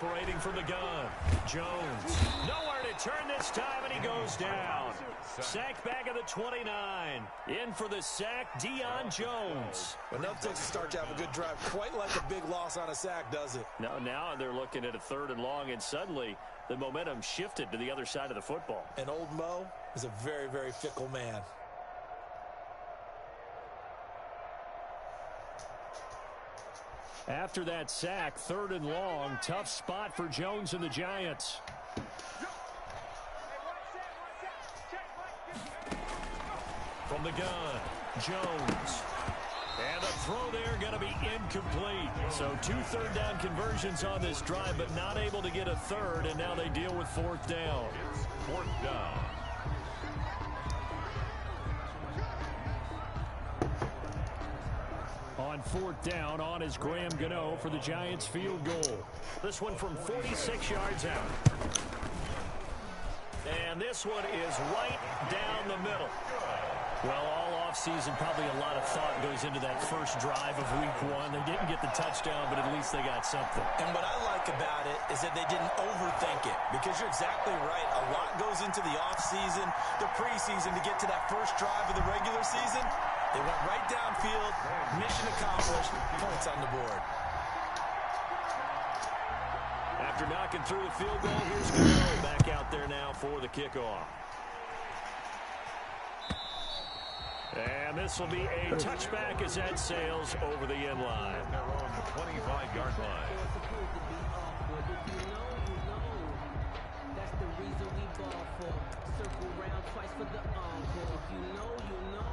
operating from the gun. Jones. Nowhere to turn this time, and he goes down. Sack back at the 29. In for the sack, Deion Jones. Well, nothing takes a start to have a good drive. Quite like a big loss on a sack, does it? No, now they're looking at a 3rd and long, and suddenly the momentum shifted to the other side of the football. And old Mo is a very, very fickle man. After that sack, 3rd and long, tough spot for Jones and the Giants. From the gun, Jones. And the throw there going to be incomplete. So 2 third down conversions on this drive, but not able to get a 3rd, and now they deal with 4th down. It's 4th down. On 4th down, on is Graham Gano for the Giants field goal. This one from 46 yards out. And this one is right down the middle. Well, all offseason, probably a lot of thought goes into that first drive of week 1. They didn't get the touchdown, but at least they got something. And what I like about it is that they didn't overthink it, because you're exactly right. A lot goes into the offseason, the preseason, to get to that first drive of the regular season. They went right downfield, mission accomplished, points on the board. After knocking through the field goal, here's Gano back out there now for the kickoff. And this will be a touchback as that sails over the end line. They're on the 25-yard line. That's the reason we ball for. Circle round twice for the encore. If you know, you know.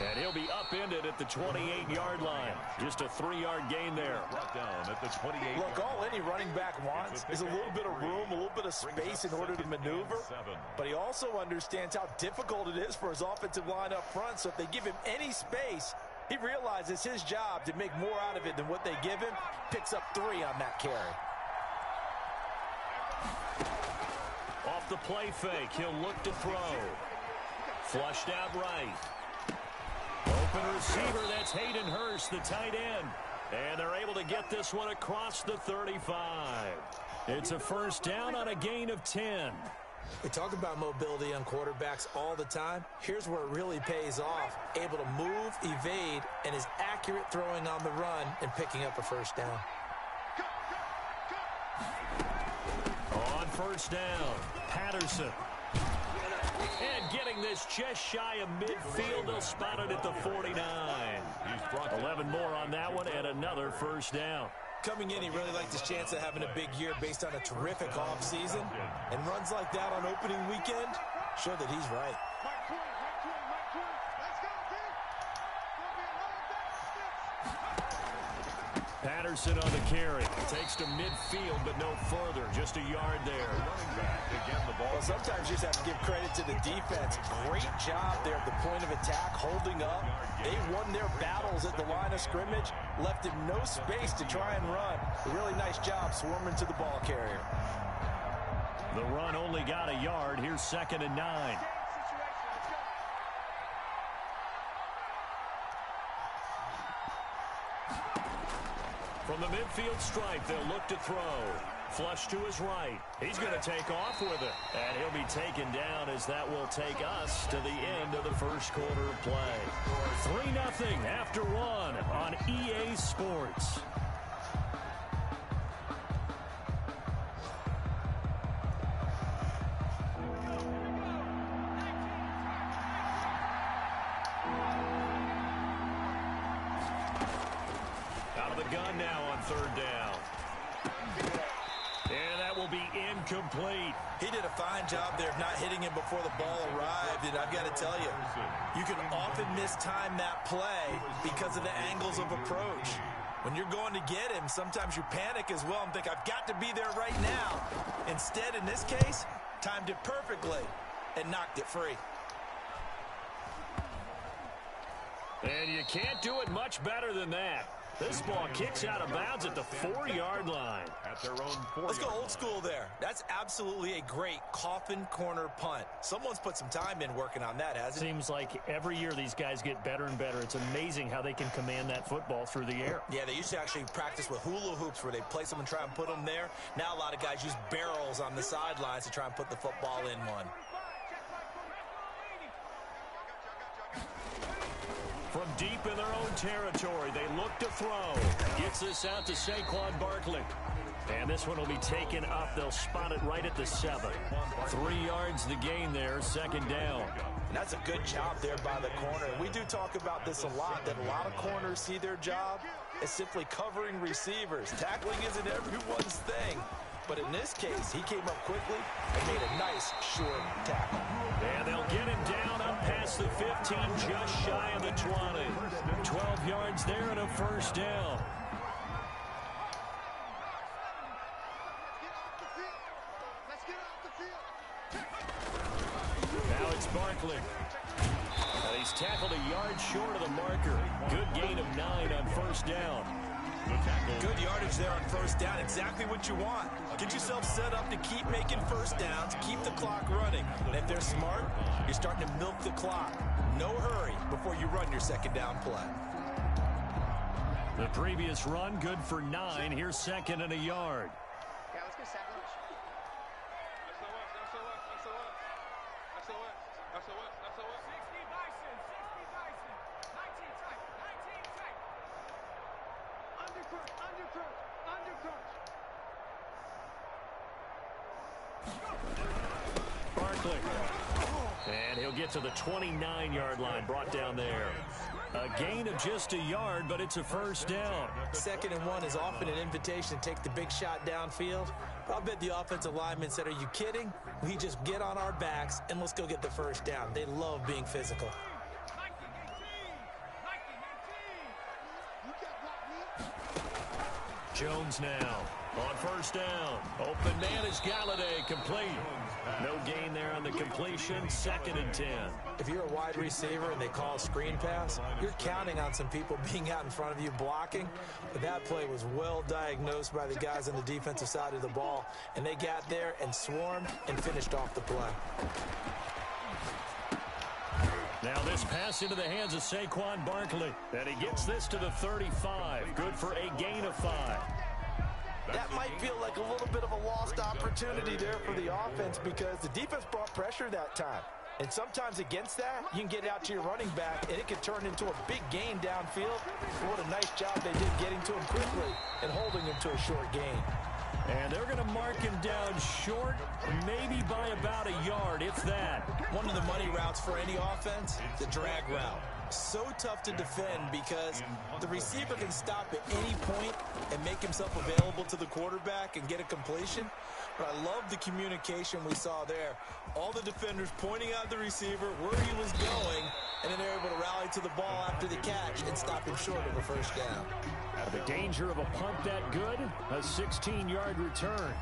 And he'll be upended at the 28-yard line. Just a 3-yard gain there. Brought down at the 28. Look, all any running back wants is a little bit of room, a little bit of space in order to maneuver. But he also understands how difficult it is for his offensive line up front. So if they give him any space, he realizes his job to make more out of it than what they give him. Picks up 3 on that carry. Off the play fake, he'll look to throw. Flushed out right. Open receiver, that's Hayden Hurst, the tight end. And they're able to get this one across the 35. It's a first down on a gain of 10. We talk about mobility on quarterbacks all the time. Here's where it really pays off. Able to move, evade, and is accurate throwing on the run and picking up a first down. On first down, Patterson. And getting this just shy of midfield, they'll spot it at the 49. 11 more on that one and another first down. Coming in, he really liked his chance of having a big year based on a terrific offseason. And runs like that on opening weekend show that he's right. Patterson on the carry. Takes to midfield, but no further. Just a yard there. Well, sometimes you just have to give credit to the defense. Great job there at the point of attack, holding up. They won their battles at the line of scrimmage, left him no space to try and run. A really nice job swarming to the ball carrier. The run only got a yard. Here's 2nd and 9. From the midfield stripe, they'll look to throw. Flush to his right. He's going to take off with it. And he'll be taken down as that will take us to the end of the first quarter of play. 3-0 after 1 on EA Sports. Gun now on 3rd down. And that will be incomplete. He did a fine job there of not hitting him before the ball arrived. And I've got to tell you, you can often mistime that play because of the angles of approach. When you're going to get him, sometimes you panic as well and think, I've got to be there right now. Instead, in this case, timed it perfectly and knocked it free. And you can't do it much better than that. This ball kicks out of bounds at the 4-yard line. At their own 4-yard Let's go line. old school there. That's absolutely a great coffin corner punt. Someone's put some time in working on that, hasn't it? Seems like every year these guys get better and better. It's amazing how they can command that football through the air. Yeah, they used to actually practice with hula hoops where they place them and try and put them there. Now a lot of guys use barrels on the sidelines to try and put the football in one. From deep in their own territory, they look to throw. Gets this out to Saquon Barkley. And this one will be taken up. They'll spot it right at the 7. 3 yards the gain there, second down. And that's a good job there by the corner. We do talk about this a lot, that a lot of corners see their job as simply covering receivers. Tackling isn't everyone's thing. But in this case, he came up quickly and made a nice short tackle. And they'll get him down up past the 15, just shy of the 20. 12 yards there and a first down. Now it's Barkley. And he's tackled a yard short of the marker. Good gain of 9 on first down. Good yardage there on first down. Exactly what you want. Get yourself set up to keep making first downs, keep the clock running. And if they're smart, you're starting to milk the clock. No hurry before you run your second down play. The previous run, good for 9. Here's second and a yard. Yeah, let's get sandwich. Barkley. And he'll get to the 29-yard line, brought down there. A gain of just a yard, but it's a first down. 2nd and 1 is often an invitation to take the big shot downfield. I'll bet the offensive lineman said, are you kidding? We just get on our backs and let's go get the first down. They love being physical. Jones now on first down. Open man is Galladay, complete. No gain there on the completion, 2nd and 10. If you're a wide receiver and they call a screen pass, you're counting on some people being out in front of you blocking. But that play was well diagnosed by the guys on the defensive side of the ball, and they got there and swarmed and finished off the play. Now this pass into the hands of Saquon Barkley. And he gets this to the 35. Good for a gain of 5. That might feel like a little bit of a lost opportunity there for the offense because the defense brought pressure that time. And sometimes against that, you can get out to your running back, and it could turn into a big gain downfield. What a nice job they did getting to him quickly and holding him to a short gain. And they're going to mark him down short, maybe by about a yard, if that. One of the money routes for any offense, the drag route. So tough to defend because the receiver can stop at any point and make himself available to the quarterback and get a completion. But I love the communication we saw there. All the defenders pointing out the receiver where he was going, and then they're able to rally to the ball after the catch and stop him short of a first down. The danger of a punt that good, a 16-yard return.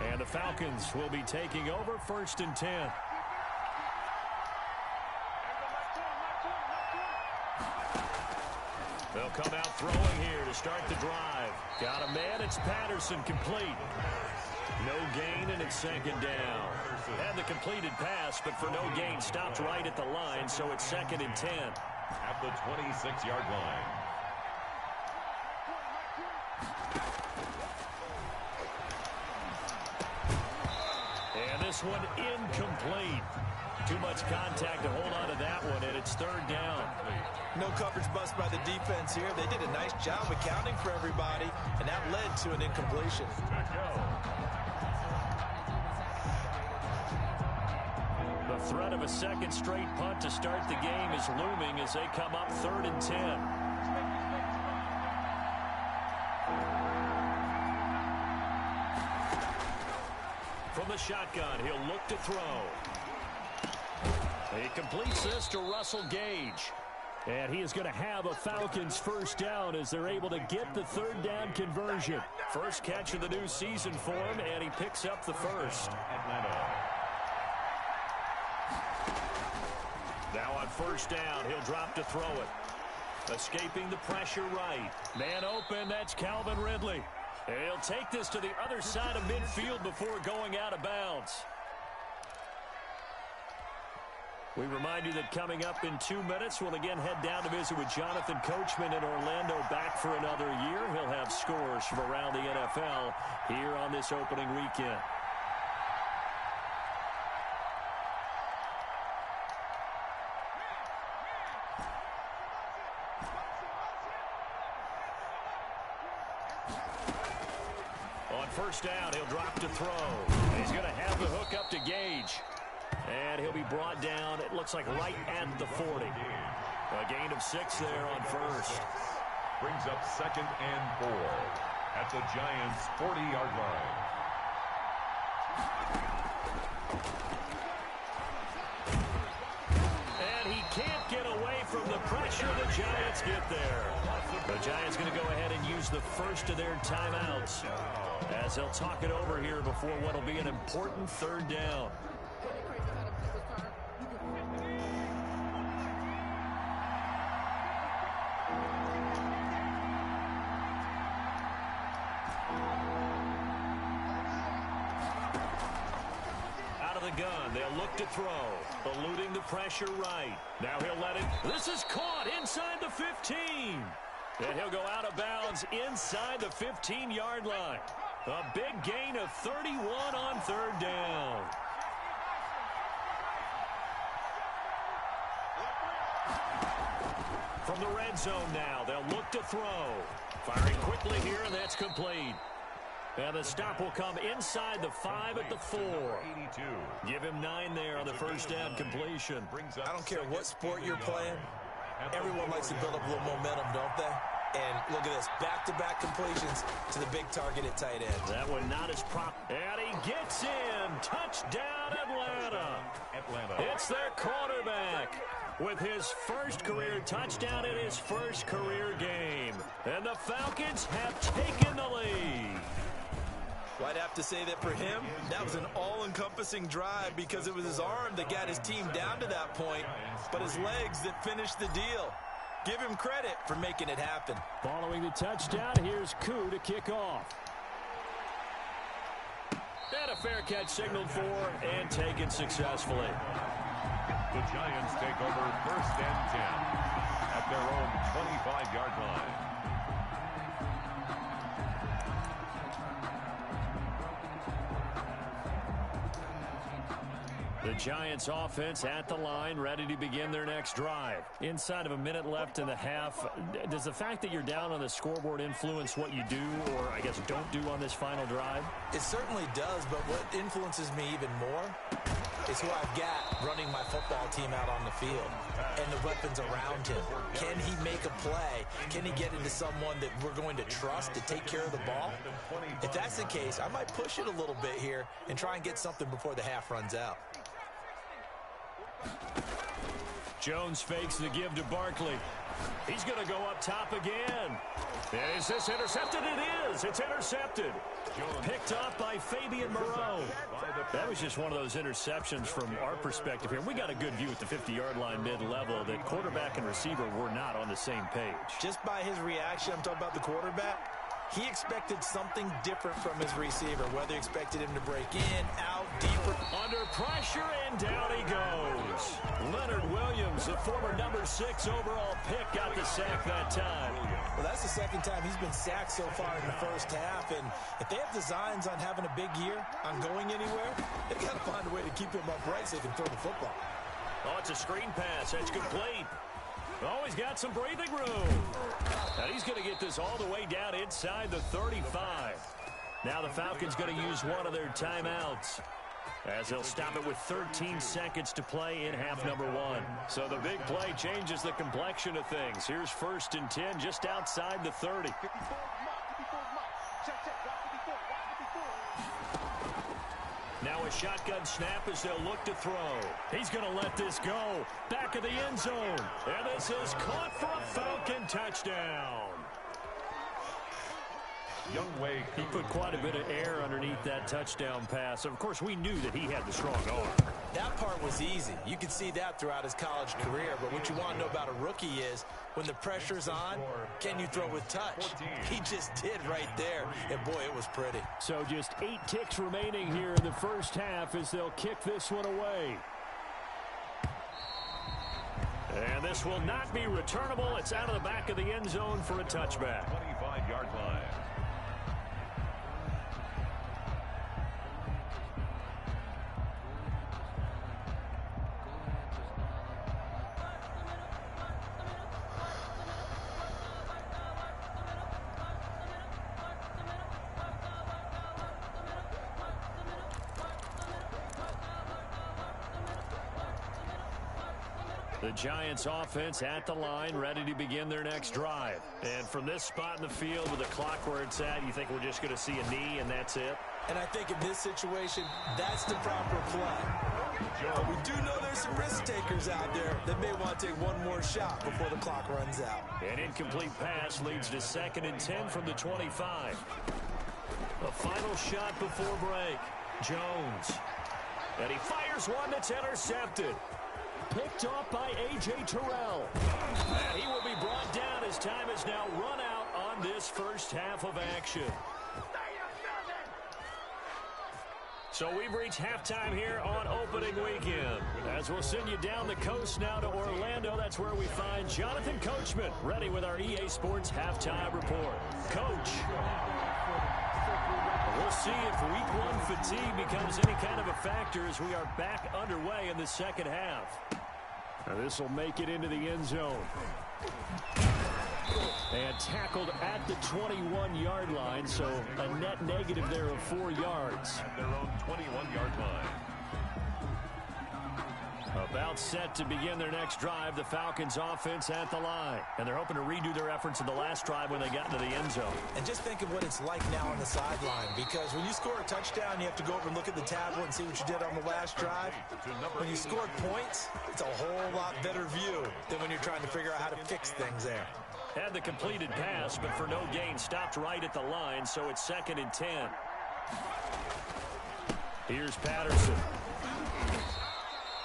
And the Falcons will be taking over 1st and 10. They'll come out throwing here to start the drive. Got a man, it's Patterson, complete. No gain, and it's 2nd down. Had the completed pass, but for no gain, stopped right at the line, so it's 2nd and 10. At the 26-yard line. And this one incomplete. Too much contact to hold on to that one, and it's 3rd down. No coverage bust by the defense here. They did a nice job accounting for everybody, and that led to an incompletion. The threat of a second straight punt to start the game is looming as they come up 3rd and 10. From the shotgun, he'll look to throw. He completes this to Russell Gage. And he is going to have a Falcons first down as they're able to get the 3rd down conversion. First catch of the new season for him, and he picks up the first. Now on first down, he'll drop to throw it. Escaping the pressure right. Man open, that's Calvin Ridley. He'll take this to the other side of midfield before going out of bounds. We remind you that coming up in 2 minutes, we'll again head down to visit with Jonathan Coachman in Orlando, back for another year. He'll have scores from around the NFL here on this opening weekend. On first down, he'll drop to throw. He's going to have the hook up to Gage. And he'll be brought down, it looks like right at the 40. A gain of 6 there on first. Brings up 2nd and 4 at the Giants' 40-yard line. And he can't get away from the pressure. The Giants get there. The Giants going to go ahead and use the first of their timeouts as they'll talk it over here before what will be an important 3rd down. Gun. They'll look to throw. Eluding the pressure right. Now he'll let it. This is caught inside the 15. And he'll go out of bounds inside the 15-yard line. A big gain of 31 on 3rd down. From the red zone now, they'll look to throw. Firing quickly here, and that's complete. And the stop will come inside the 5 at the 4. Give him 9 there on the first down completion. I don't care what sport you're playing. Everyone likes to build up a little momentum, don't they? And look at this, back-to-back completions to the big target at tight end. That one not as prop. And he gets in. Touchdown, Atlanta. It's their quarterback with his first career touchdown in his first career game. And the Falcons have taken the lead. Well, I'd have to say that for him, that was an all-encompassing drive because it was his arm that got his team down to that point, but his legs that finished the deal. Give him credit for making it happen. Following the touchdown, here's Koo to kick off. And a fair catch signaled for and taken successfully. The Giants take over 1st and 10 at their own 25-yard line. The Giants offense at the line, ready to begin their next drive. Inside of a minute left in the half, does the fact that you're down on the scoreboard influence what you do, or I guess don't do on this final drive? It certainly does, but what influences me even more is who I've got running my football team out on the field and the weapons around him. Can he make a play? Can he get into someone that we're going to trust to take care of the ball? If that's the case, I might push it a little bit here and try and get something before the half runs out. Jones fakes the give to Barkley. He's going to go up top again. Is this intercepted? It is. It's intercepted. Picked up by Fabian Moreau. That was just one of those interceptions from our perspective here. We got a good view at the 50-yard line mid-level that quarterback and receiver were not on the same page. Just by his reaction, I'm talking about the quarterback, he expected something different from his receiver, whether he expected him to break in, out, deeper. Under pressure, and down he goes. Leonard Williams, the former number 6 overall pick, got the sack that time. Well, that's the second time he's been sacked so far in the first half, and if they have designs on having a big year, on going anywhere, they've got to find a way to keep him upright so they can throw the football. Oh, it's a screen pass. That's complete. Oh, he's got some breathing room. And he's going to get this all the way down inside the 35. Now the Falcons going to use one of their timeouts as they'll stop it with 13 seconds to play in half number 1. So the big play changes the complexion of things. Here's 1st and 10 just outside the 30. Now a shotgun snap as they'll look to throw. He's going to let this go. Back of the end zone. And this is caught for a Falcon touchdown. He put quite a bit of air underneath that touchdown pass. Of course, we knew that he had the strong arm. That part was easy. You could see that throughout his college career. But what you want to know about a rookie is When the pressure's on, can you throw with touch? He just did right there, and boy, it was pretty. So just 8 ticks remaining here in the first half as they'll kick this one away. And this will not be returnable. It's out of the back of the end zone for a touchback. 25-yard line. The Giants offense at the line, ready to begin their next drive. And from this spot in the field with the clock where it's at, you think we're just going to see a knee and that's it? And I think in this situation, that's the proper play. But we do know there's some risk takers out there that may want to take one more shot before the clock runs out. An incomplete pass leads to 2nd and 10 from the 25. A final shot before break. Jones. And he fires one that's intercepted. Picked off by A.J. Terrell. And he will be brought down as time has now run out on this first half of action. So we've reached halftime here on opening weekend. As we'll send you down the coast now to Orlando, that's where we find Jonathan Coachman, ready with our EA Sports halftime report. Coach. We'll see if week 1 fatigue becomes any kind of a factor as we are back underway in the second half. Now this will make it into the end zone. And tackled at the 21-yard line, so a net negative there of 4 yards. At their own 21-yard line. About set to begin their next drive, the Falcons offense at the line. And they're hoping to redo their efforts in the last drive when they got into the end zone. And just think of what it's like now on the sideline, because when you score a touchdown, you have to go over and look at the tablet and see what you did on the last drive. When you scored points, it's a whole lot better view than when you're trying to figure out how to fix things there. Had the completed pass, but for no gain, stopped right at the line, so it's 2nd and 10. Here's Patterson.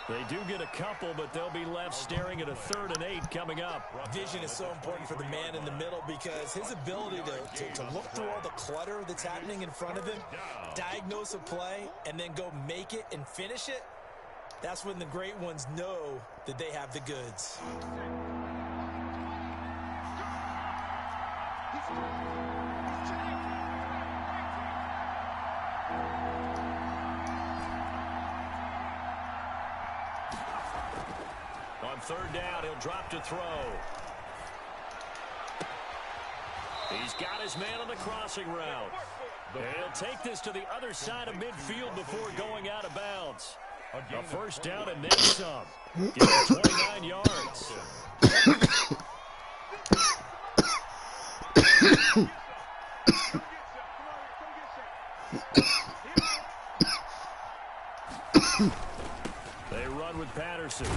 They do get a couple, but they'll be left staring at a 3rd and 8 coming up. Vision is so important for the man in the middle because his ability to look through all the clutter that's happening in front of him, diagnose a play, and then go make it and finish it, that's when the great ones know that they have the goods. On 3rd down, he'll drop to throw. He's got his man on the crossing route. And he'll take this to the other side of midfield before going out of bounds. A 1st down and then some. Give him 29 yards. They run with Patterson.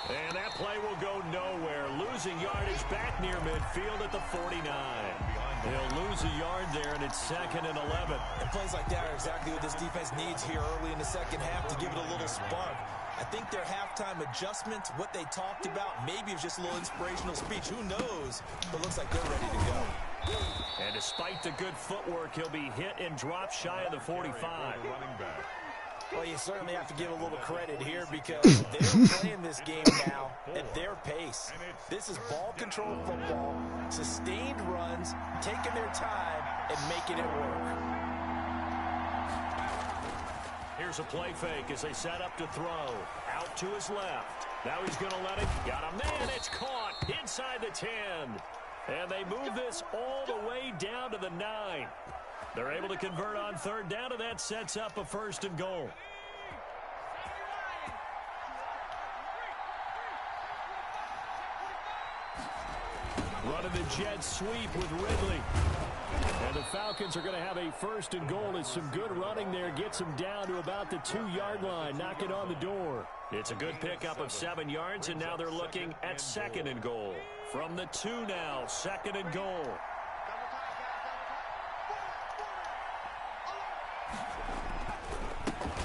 And that play will go nowhere. Losing yardage back near midfield at the 49. They'll lose a yard there, and it's 2nd and 11. And plays like that are exactly what this defense needs here early in the second half to give it a little spark. I think their halftime adjustments, what they talked about, maybe it was just a little inspirational speech. Who knows? But looks like they're ready to go. And despite the good footwork, he'll be hit and dropped shy of the 45. Well, you certainly have to give a little credit here because they're playing this game now at their pace. This is ball control football, sustained runs, taking their time, and making it work. Here's a play fake as they set up to throw. Out to his left. Now he's going to let it. Got a man. It's caught inside the 10. And they move this all the way down to the 9. They're able to convert on 3rd down, and that sets up a 1st and goal. Running the jet sweep with Ridley. And the Falcons are going to have a 1st and goal. It's some good running there. Gets them down to about the 2-yard line. Knock it on the door. It's a good pickup of 7 yards, and now they're looking at 2nd and goal. From the 2 now, 2nd and goal.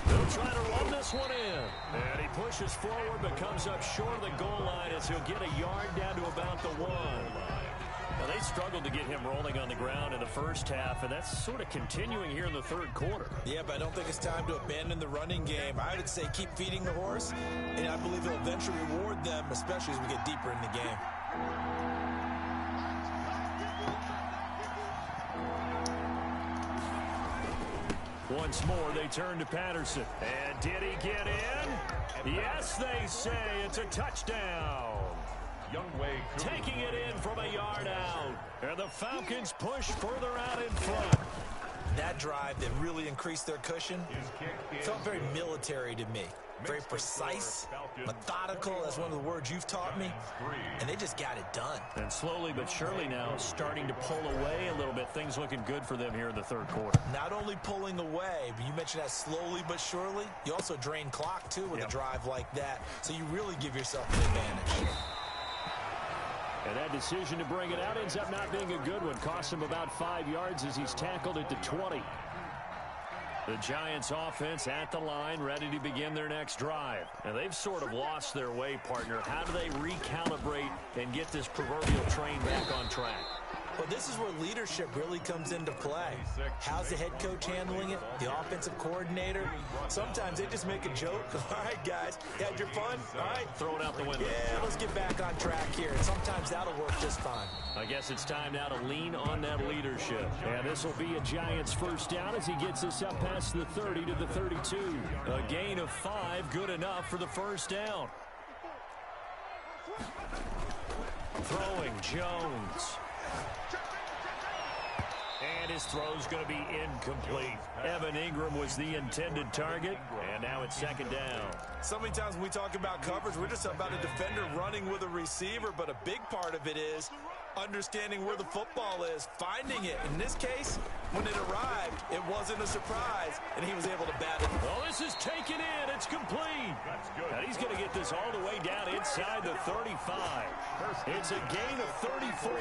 They'll try to run this one in. And he pushes forward but comes up short of the goal line as he'll get a yard down to about the 1. Now, they struggled to get him rolling on the ground in the first half, and that's sort of continuing here in the third quarter. Yeah, but I don't think it's time to abandon the running game. I would say keep feeding the horse, and I believe it'll eventually reward them, especially as we get deeper in the game. Once more, they turn to Patterson. And did he get in? Yes, they say it's a touchdown. Taking it in from a yard out. And the Falcons push further out in front. That drive that really increased their cushion felt very military to me. Very precise, methodical, that's one of the words you've taught me, and they just got it done. And slowly but surely now starting to pull away a little bit. Things looking good for them here in the third quarter. Not only pulling away, but you mentioned that slowly but surely. You also drain clock, too, with a drive like that, so you really give yourself an advantage. And that decision to bring it out ends up not being a good one. Costs him about 5 yards as he's tackled at the 20. The Giants offense at the line, ready to begin their next drive. And they've sort of lost their way, partner. How do they recalibrate and get this proverbial train back on track? Well, this is where leadership really comes into play. How's the head coach handling it? The offensive coordinator? Sometimes they just make a joke. All right, guys, you had your fun? All right. Throw it out the window. Yeah, let's get back on track here. And sometimes that'll work just fine. I guess it's time now to lean on that leadership. And this will be a Giants first down as he gets us up past the 30 to the 32. A gain of 5, good enough for the first down. Throwing Jones. And his throw's going to be incomplete. Evan Ingram was the intended target, and now it's second down. So many times when we talk about coverage, we're just about a defender running with a receiver, but a big part of it is understanding where the football is, finding it. In this case, when it arrived, it wasn't a surprise, and he was able to bat it. Well, this is taken in. It's complete. That's good. And he's going to get this all the way down inside the 35. It's a gain of 34.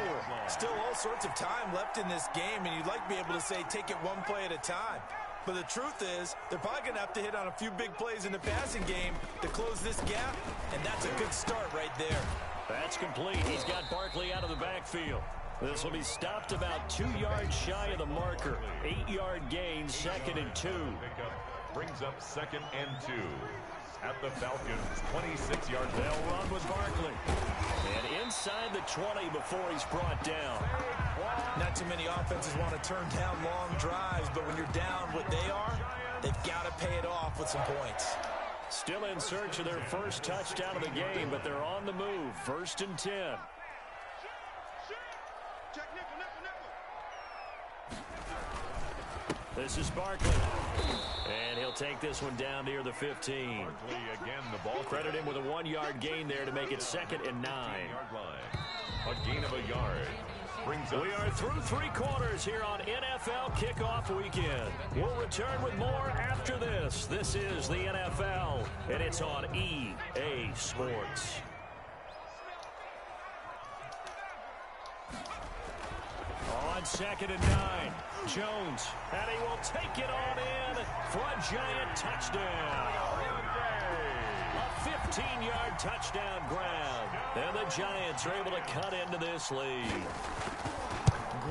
Still all sorts of time left in this game, and you'd like to be able to say take it one play at a time. But the truth is, they're probably going to have to hit on a few big plays in the passing game to close this gap, and that's a good start right there. That's complete. He's got Barkley out of the backfield. This will be stopped about 2 yards shy of the marker. 8-yard gain, 2nd and 2. Brings up 2nd and 2. At the Falcons, 26-yard. They'll run with Barkley. And inside the 20 before he's brought down. Not too many offenses want to turn down long drives, but when you're down what they are, they've got to pay it off with some points. Still in search of their first touchdown of the game, but they're on the move. 1st and 10. This is Barkley. And he'll take this one down near the 15. Barkley again, the ball. Credit him with a 1-yard gain there to make it 2nd and 9. A gain of a yard. We are through 3 quarters here on NFL Kickoff Weekend. We'll return with more after this. This is the NFL, and it's on EA Sports. On 2nd and 9, Jones, and he will take it on in for a Giant touchdown. A 15-yard touchdown grab, and the Giants are able to cut into this lead.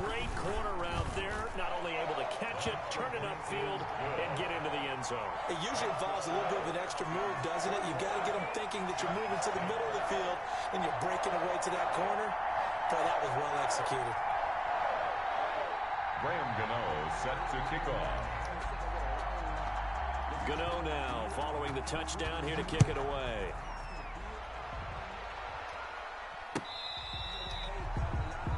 Great corner route there, not only able to catch it, turn it upfield, and get into the end zone. It usually involves a little bit of an extra move, doesn't it? You've got to get them thinking that you're moving to the middle of the field, and you're breaking away to that corner. Boy, that was well executed. Graham Gano set to kick off. Gano now following the touchdown here to kick it away.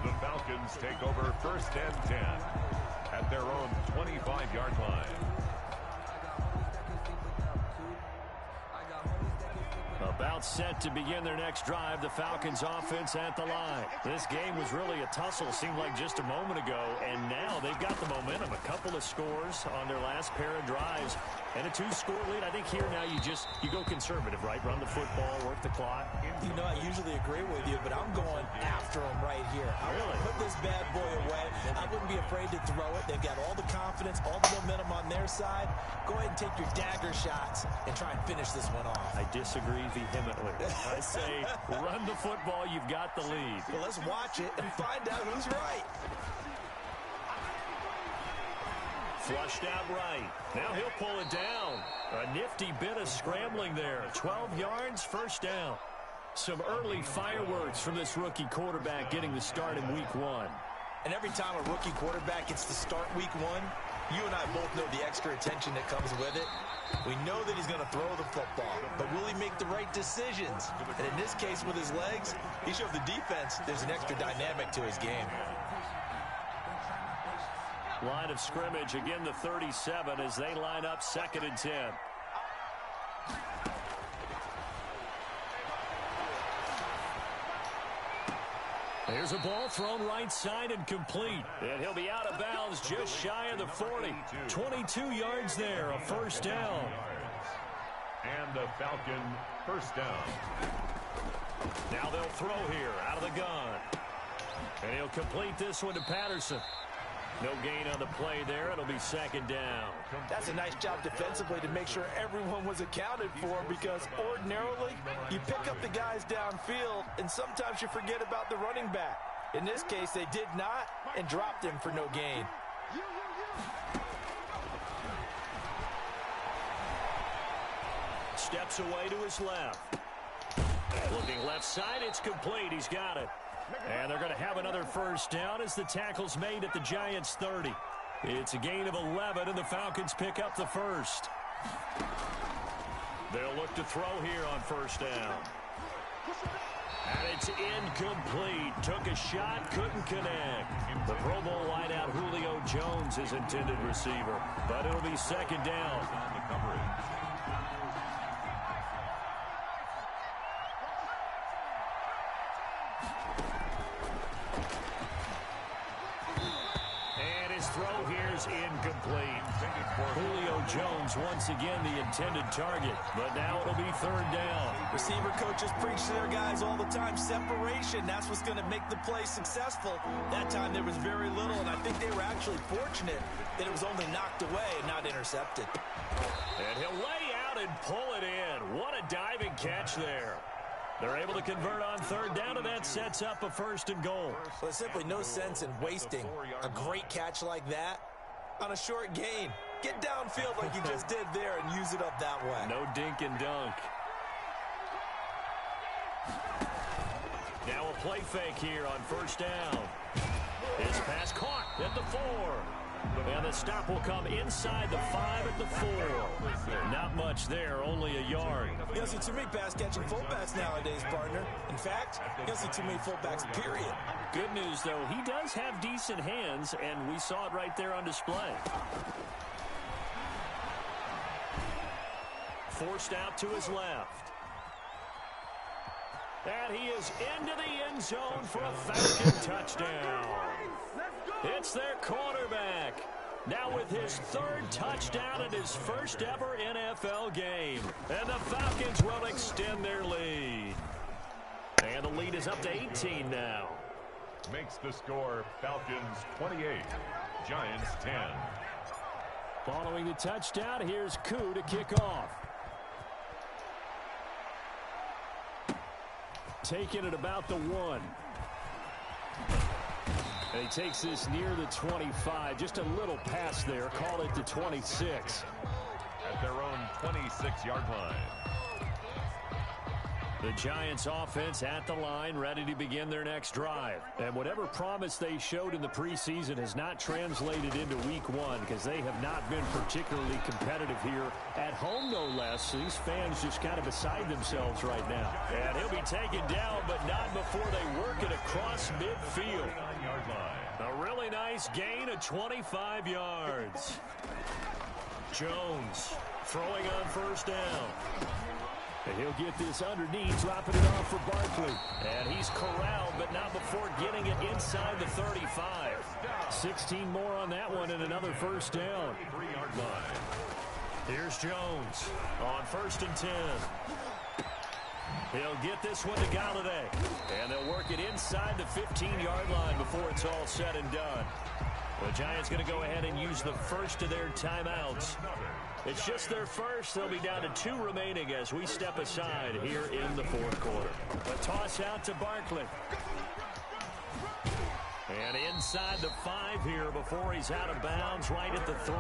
The Falcons take over 1st and 10 at their own 25-yard line. About set to begin their next drive, the Falcons offense at the line. This game was really a tussle, seemed like just a moment ago, and now they've got the momentum. A couple of scores on their last pair of drives. And a 2-score lead. I think here now you go conservative, right? Run the football, work the clock. You know, I usually agree with you, but I'm going after him right here. I want to put this bad boy away. I wouldn't be afraid to throw it. They've got all the confidence, all the momentum on their side. Go ahead and take your dagger shots and try and finish this one off. I disagree vehemently. I say run the football. You've got the lead. Well, let's watch it and find out who's right. Flushed out right. Now he'll pull it down. A nifty bit of scrambling there. 12 yards, first down. Some early fireworks from this rookie quarterback getting the start in week 1. And every time a rookie quarterback gets to start week 1, you and I both know the extra attention that comes with it. We know that he's going to throw the football, but will he make the right decisions? And in this case with his legs, he showed the defense there's an extra dynamic to his game. Line of scrimmage, again the 37 as they line up 2nd and 10. There's a ball thrown right side and complete. And he'll be out of bounds just shy of the 40. 22 yards there, a first down. And the Falcon first down. Now they'll throw here out of the gun. And he'll complete this one to Patterson. No gain on the play there. It'll be 2nd down. That's a nice job defensively to make sure everyone was accounted for, because ordinarily you pick up the guys downfield and sometimes you forget about the running back. In this case, they did not and dropped him for no gain. Steps away to his left. Looking left side, it's complete. He's got it. And they're going to have another first down as the tackle's made at the Giants' 30. It's a gain of 11, and the Falcons pick up the first. They'll look to throw here on first down. And it's incomplete. Took a shot, couldn't connect. The Pro Bowl wideout Julio Jones is intended receiver, but it'll be 2nd down. On the coverage. Throw here's incomplete. Julio Jones once again the intended target, but now it'll be 3rd down. Receiver coaches preach to their guys all the time. Separation, that's what's going to make the play successful. That time there was very little, and I think they were actually fortunate that it was only knocked away and not intercepted. And he'll lay out and pull it in. What a diving catch there. They're able to convert on 3rd down, and that sets up a 1st and goal. Well, there's simply no sense in wasting a great catch like that on a short gain. Get downfield like you just did there and use it up that way. No dink and dunk. Now a play fake here on 1st down. His pass caught at the 4. And the stop will come inside the 5 at the 4. Not much there, only a yard. You don't see too many pass-catching fullbacks nowadays, partner. In fact, you don't see too many fullbacks, period. Good news, though, he does have decent hands, and we saw it right there on display. Forced out to his left. And he is into the end zone for a Falcon touchdown. It's their quarterback. Now with his 3rd touchdown in his first ever NFL game. And the Falcons will extend their lead. And the lead is up to 18 now. Makes the score Falcons 28, Giants 10. Following the touchdown, here's Koo to kick off. Taking it about the 1. And he takes this near the 25. Just a little pass there. Call it the 26. At their own 26-yard line. The Giants offense at the line, ready to begin their next drive. And whatever promise they showed in the preseason has not translated into week 1, because they have not been particularly competitive here at home, no less. So these fans just kind of beside themselves right now. And he'll be taken down, but not before they work it across midfield. A really nice gain of 25 yards. Jones throwing on 1st down. And he'll get this underneath, dropping it off for Barkley. And he's corralled, but not before getting it inside the 35. 16 more on that one and another 1st down. 3-yard line. Here's Jones on 1st and 10. He'll get this one to Galladay. And they'll work it inside the 15-yard line before it's all said and done. The Giants going to go ahead and use the first of their timeouts. It's just their first. They'll be down to 2 remaining as we step aside here in the 4th quarter. A toss out to Barkley. And inside the 5 here before he's out of bounds right at the 3.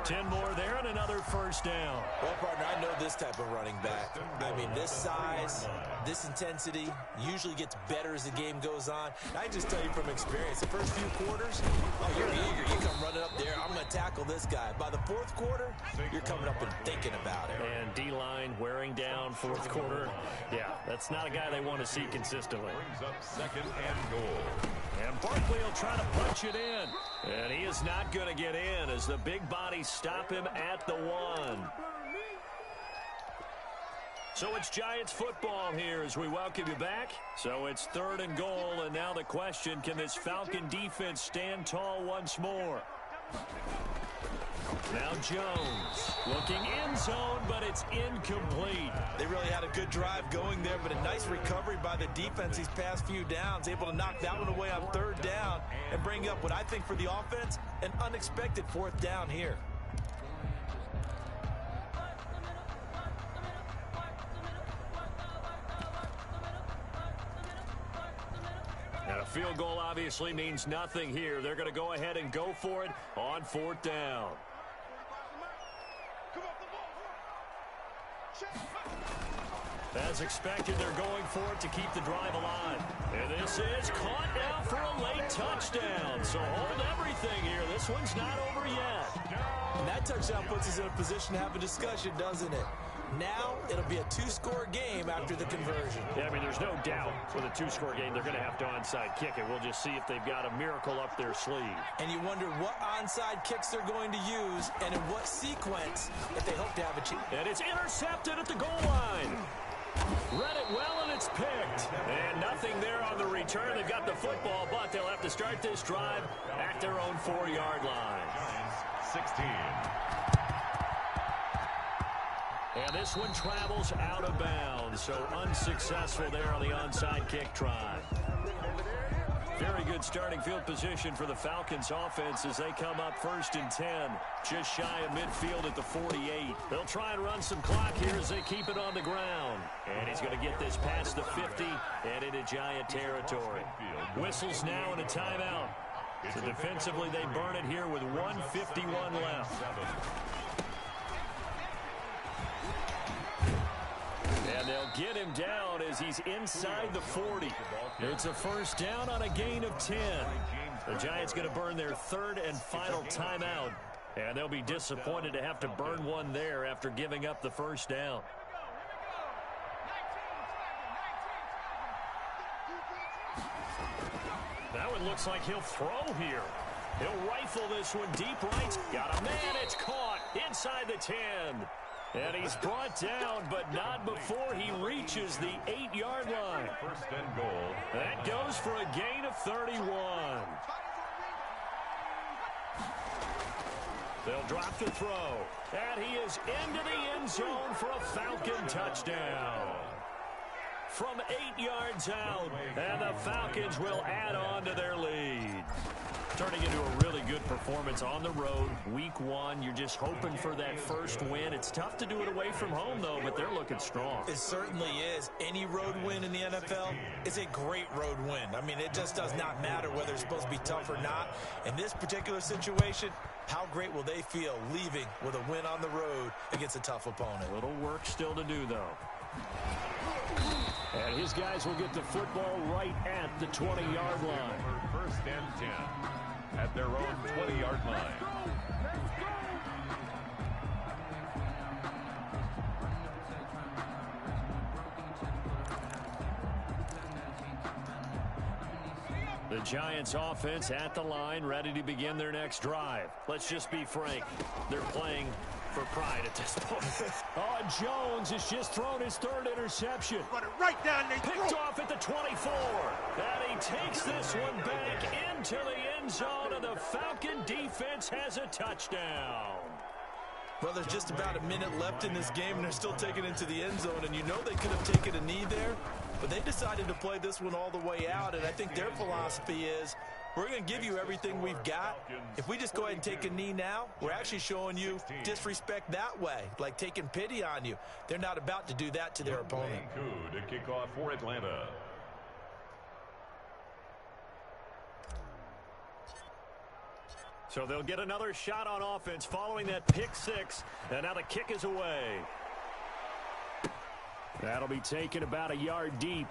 10 more there and another first down. Well, partner, I know this type of running back. I mean, this size, this intensity usually gets better as the game goes on. I just tell you from experience, the first few quarters, oh, you're eager. You come running up there. I'm going to tackle this guy. By the 4th quarter, you're coming up and thinking about it. And D-line wearing down 4th quarter. Yeah, that's not a guy they want to see consistently. Brings up 2nd and goal. And Barkley will try to punch it in. And he is not going to get in as the big bodies stop him at the 1. So it's Giants football here as we welcome you back. So it's 3rd and goal, and now the question, can this Falcon defense stand tall once more? Now Jones looking end zone, but it's incomplete. They really had a good drive going there, but a nice recovery by the defense these past few downs, able to knock that one away on 3rd down and bring up what I think for the offense, an unexpected 4th down here. And a field goal obviously means nothing here. They're going to go ahead and go for it on 4th down. As expected, they're going for it to keep the drive alive. And this is caught now for a late touchdown. So hold everything here. This one's not over yet. And that touchdown puts us in a position to have a discussion, doesn't it? Now it'll be a 2-score game after the conversion. Yeah, I mean, there's no doubt with a 2-score game they're going to have to onside kick it. We'll just see if they've got a miracle up their sleeve. And you wonder what onside kicks they're going to use and in what sequence if they hope to have a chance. And it's intercepted at the goal line. Read it well, and it's picked. And nothing there on the return. They've got the football, but they'll have to start this drive at their own 4-yard line. Giants 16. And this one travels out of bounds, so unsuccessful there on the onside kick try. Very good starting field position for the Falcons offense as they come up 1st and 10, just shy of midfield at the 48. They'll try and run some clock here as they keep it on the ground. And he's going to get this past the 50 and into Giant territory. Whistles now and a timeout. So defensively they burn it here with 1:51 left. And they'll get him down as he's inside the 40. It's a first down on a gain of 10. The Giants going to burn their 3rd and final timeout. And they'll be disappointed to have to burn one there after giving up the first down. That one looks like he'll throw here. He'll rifle this one deep right. Got a man. It's caught inside the 10. And he's brought down, but not before he reaches the 8-yard line. 1st and goal. That goes for a gain of 31. They'll drop the throw. And he is into the end zone for a Falcon touchdown. From 8 yards out, and the Falcons will add on to their lead. Turning into a really good performance on the road. Week 1, you're just hoping for that first win. It's tough to do it away from home, though, but they're looking strong. It certainly is. Any road win in the NFL is a great road win. I mean, it just does not matter whether it's supposed to be tough or not. In this particular situation, how great will they feel leaving with a win on the road against a tough opponent? A little work still to do, though. And his guys will get the football right at the 20-yard line. 1st and 10 at their own 20-yard line. The Giants offense at the line, ready to begin their next drive. Let's just be frank. They're playing for pride at this point. Jones has just thrown his 3rd interception. Run it right down their Picked off at the 24. And he takes this one back into the end zone, and the Falcon defense has a touchdown. Well, there's just about a minute left in this game, and they're still taking it to the end zone. And you know they could have taken a knee there, but they decided to play this one all the way out. And I think their philosophy is, we're going to give you everything we've got. If we just go ahead and take a knee now, we're actually showing you disrespect that way, like taking pity on you. They're not about to do that to their opponent. To kick off for Atlanta. So they'll get another shot on offense following that pick six. And now the kick is away. That'll be taken about a yard deep.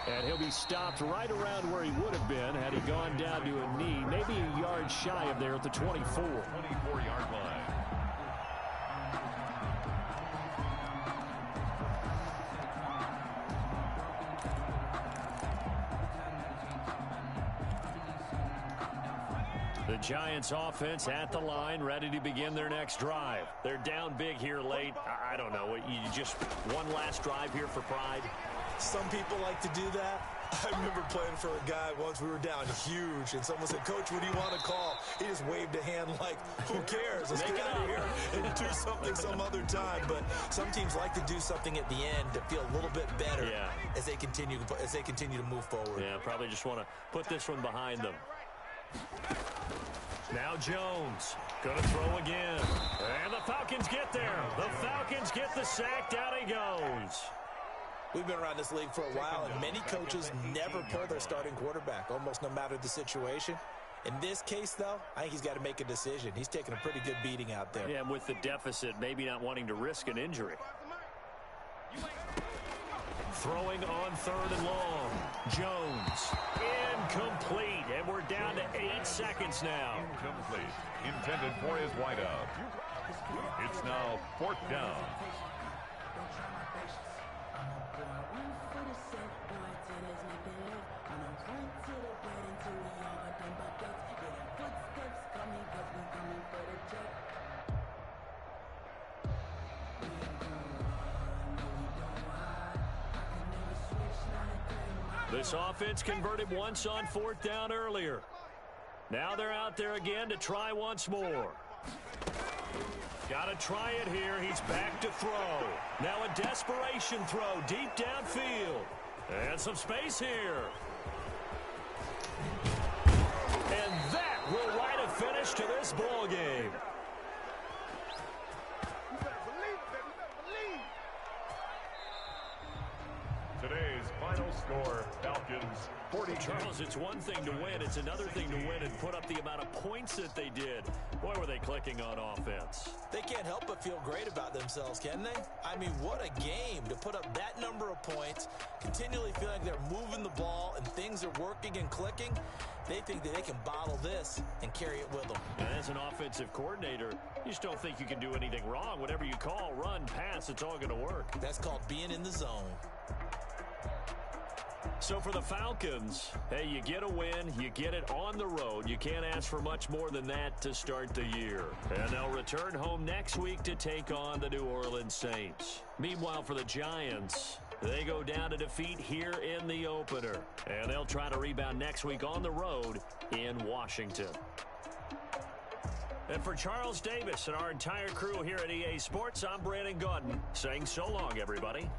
And he'll be stopped right around where he would have been had he gone down to a knee. Maybe a yard shy of there at the 24. 24-yard line. The Giants offense at the line, ready to begin their next drive. They're down big here late. I don't know. You just one last drive here for pride. Some people like to do that. I remember playing for a guy once. We were down huge, and someone said, "Coach, what do you want to call?" He just waved a hand like, "Who cares? Let's get out of here and do something some other time." But some teams like to do something at the end to feel a little bit better as they continue to move forward. Yeah, probably just want to put this one behind them. Now Jones going to throw again. And the Falcons get there. The Falcons get the sack. Down he goes. We've been around this league for a while, and many coaches never pull their starting quarterback, almost no matter the situation. In this case, though, I think he's got to make a decision. He's taking a pretty good beating out there. Yeah, and with the deficit, maybe not wanting to risk an injury. Throwing on 3rd and long. Jones. Incomplete. And we're down to 8 seconds now. Incomplete. Intended for his wideout. It's now 4th down. This offense converted once on 4th down earlier. Now they're out there again to try once more. Got to try it here. He's back to throw. Now a desperation throw deep downfield. And some space here. And that will write a finish to this ball game. Today's final score, Falcons 40. Charles, it's one thing to win. It's another thing to win and put up the amount of points that they did. Boy, were they clicking on offense. They can't help but feel great about themselves, can they? I mean, what a game to put up that number of points, continually feeling like they're moving the ball and things are working and clicking. They think that they can bottle this and carry it with them. And as an offensive coordinator, you just don't think you can do anything wrong. Whatever you call, run, pass, it's all going to work. That's called being in the zone. So for the Falcons, hey, you get a win, you get it on the road. You can't ask for much more than that to start the year. And they'll return home next week to take on the New Orleans Saints. Meanwhile, for the Giants, they go down to defeat here in the opener. And they'll try to rebound next week on the road in Washington. And for Charles Davis and our entire crew here at EA Sports, I'm Brandon Gaudin saying so long, everybody.